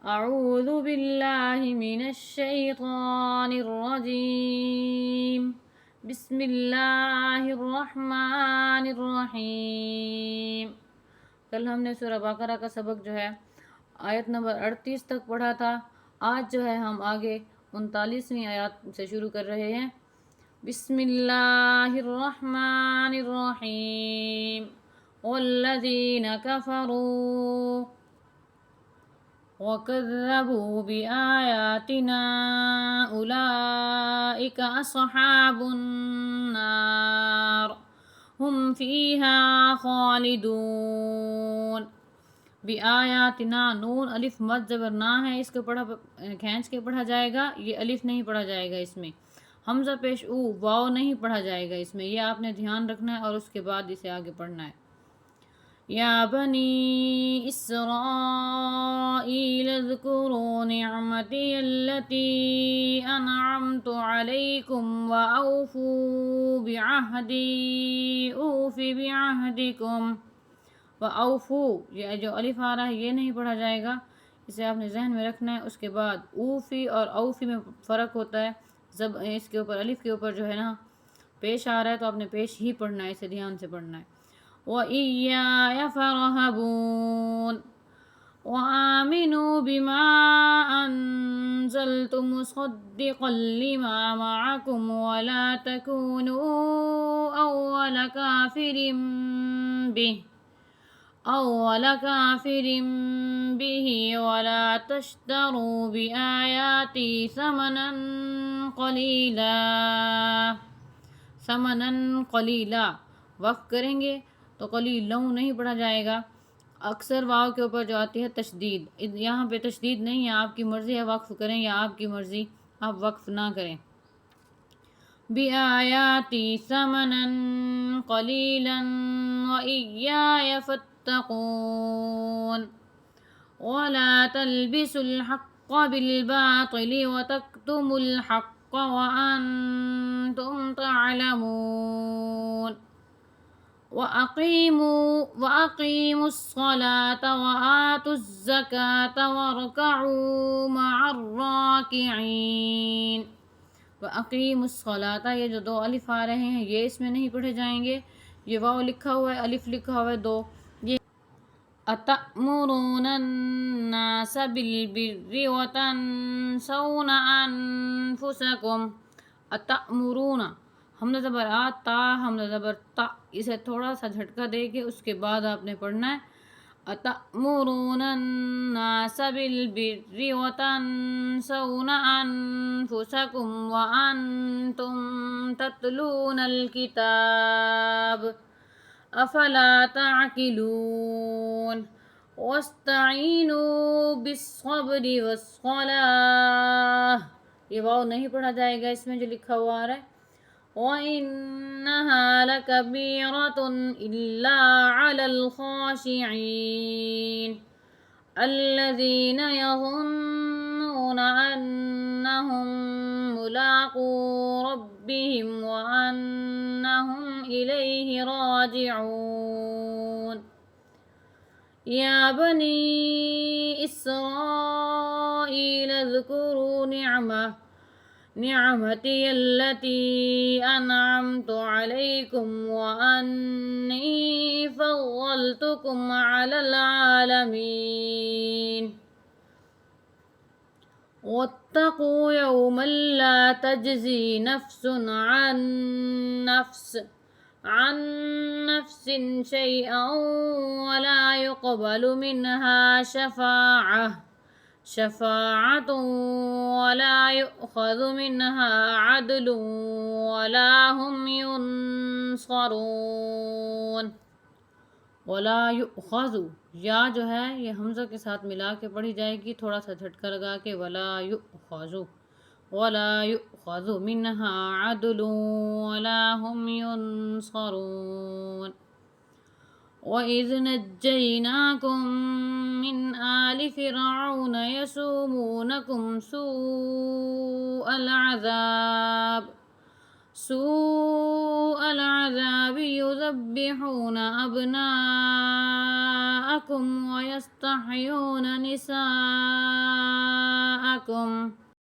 اعوذ باللہ من الشیطان الرجیم بسم اللہ الرحمن الرحیم۔ کل ہم نے سورہ بقرہ کا سبق جو ہے آیت نمبر 38 تک پڑھا تھا۔ آج جو ہے ہم آگے 39ویں آیات سے شروع کر رہے ہیں۔ بسم اللہ الرحمن الرحیم۔ والذین کفروا وَكَذَّبُوا بِآيَاتِنَا أُولَئِكَ أَصْحَابُ النَّارِ هُمْ فِيهَا خَالِدُونَ۔ بِآيَاتِنَا، نون الف مد زبر نہ ہے، اس کو کھینچ کے پڑھا جائے گا، یہ الف نہیں پڑھا جائے گا اس میں۔ حمزہ پیش او، واو نہیں پڑھا جائے گا اس میں، یہ آپ نے دھیان رکھنا ہے اور اس کے بعد اسے آگے پڑھنا ہے۔ یا بنی اسرائیل اذکروا نعمتی التي انعمت علیکم واوفوا بعہدی اوف بعہدکم۔ واوفوا، یہ جو الف آ رہا ہے یہ نہیں پڑھا جائے گا، اسے آپ نے ذہن میں رکھنا ہے۔ اس کے بعد اوفی اور اوفی میں فرق ہوتا ہے، اس کے اوپر الف کے اوپر جو ہے نا پیش آ رہا ہے تو آپ نے پیش ہی پڑھنا ہے، اسے دھیان سے پڑھنا ہے۔ وَإِيَّايَ فَارْهَبُونِ۔ وَآمِنُوا بِمَا أَنزَلْتُ مُصَدِّقًا لِمَا مَعَكُمْ وَلَا تَكُونُوا أَوَّلَ كَافِرٍ بِهِ وَلَا تَشْتَرُوا بِآيَاتِي ثَمَنًا قَلِيلًا۔ وقف کریں گے تو قلیلوں نہیں پڑھا جائے گا، اکثر واو کے اوپر جو آتی ہے تشدید، یہاں پہ تشدید نہیں ہے، آپ کی مرضی ہے وقف کریں یا آپ کی مرضی آپ وقف نہ کریں۔ بِآیَاتِی ثَمَنًا قَلِیلًا وَإِیَّایَ فَاتَّقُونِ۔ وَلَا تَلْبِسُوا الْحَقَّ بِالْبَاطِلِ وَتَكْتُمُوا الْحَقَّ وَأَنْتُمْ تَعْلَمُونَ۔ وَأَقِیمُوا الصَّلَاةَ وَآتُوا الزَّکَاةَ وَارْکَعُوا مَعَ الرَّاکِعِینَ۔ وَأَقِیمُوا الصَّلَاةَ، یہ جو دو الف آ رہے ہیں یہ اس میں نہیں پڑھے جائیں گے، یہ واو لکھا ہوا ہے، الف لکھا ہوا ہے دو، یہ أَتَأْمُرُونَ النَّاسَ بِالْبِرِّ وَتَنْسَوْنَ أَنفُسَکُمْ۔ أَتَأْمُرُونَ، حمزہ زبر آ، تا حمزہ زبر تا، اسے تھوڑا سا جھٹکا دے کے اس کے بعد آپ نے پڑھنا ہے۔ أَتَأْمُرُونَ النَّاسَ بِالْبِرِّ وَتَنْسَوْنَ أَنفُسَکُمْ وَأَنْتُمْ تَتْلُونَ الْکِتَابَ أَفَلَا تَعْقِلُونَ۔ وَاسْتَعِینُوا بِالصَّبْرِ وَالصَّلَاةِ، یہ واو نہیں پڑھا جائے گا اس میں جو لکھا ہوا آ رہا ہے۔ وَإِنَّهَا لَكَبِیرَةٌ إِلَّا عَلَى الْخَاشِعِینَ الَّذِینَ یَظُنُّونَ أَنَّهُم مُّلَاقُو رَبِّهِمْ وَأَنَّهُمْ إِلَیْهِ رَاجِعُونَ۔ یا بنی اسرائیل اذکروا نعمتی التي انعمت علیکم وانی فضلتکم علی العالمین۔ واتقوا یوما لا تجزی نفس عن نفس شیئا ولا يقبل منها شفاعة ولا يؤخذ منها عدل ولا هم ينصرون۔ ولا يؤخذ، یا جو ہے یہ حمزہ کے ساتھ ملا کے پڑھی جائے گی، تھوڑا سا جھٹکا لگا کے، ولا يؤخذ منها عدل ولا هم ينصرون۔ وَإِذْ نَجَّيْنَاكُمْ مِنْ آلِ فِرْعَوْنَ يَسُومُونَكُمْ سوء العذاب يذبحون أبناءكم ويستحيون نساءكم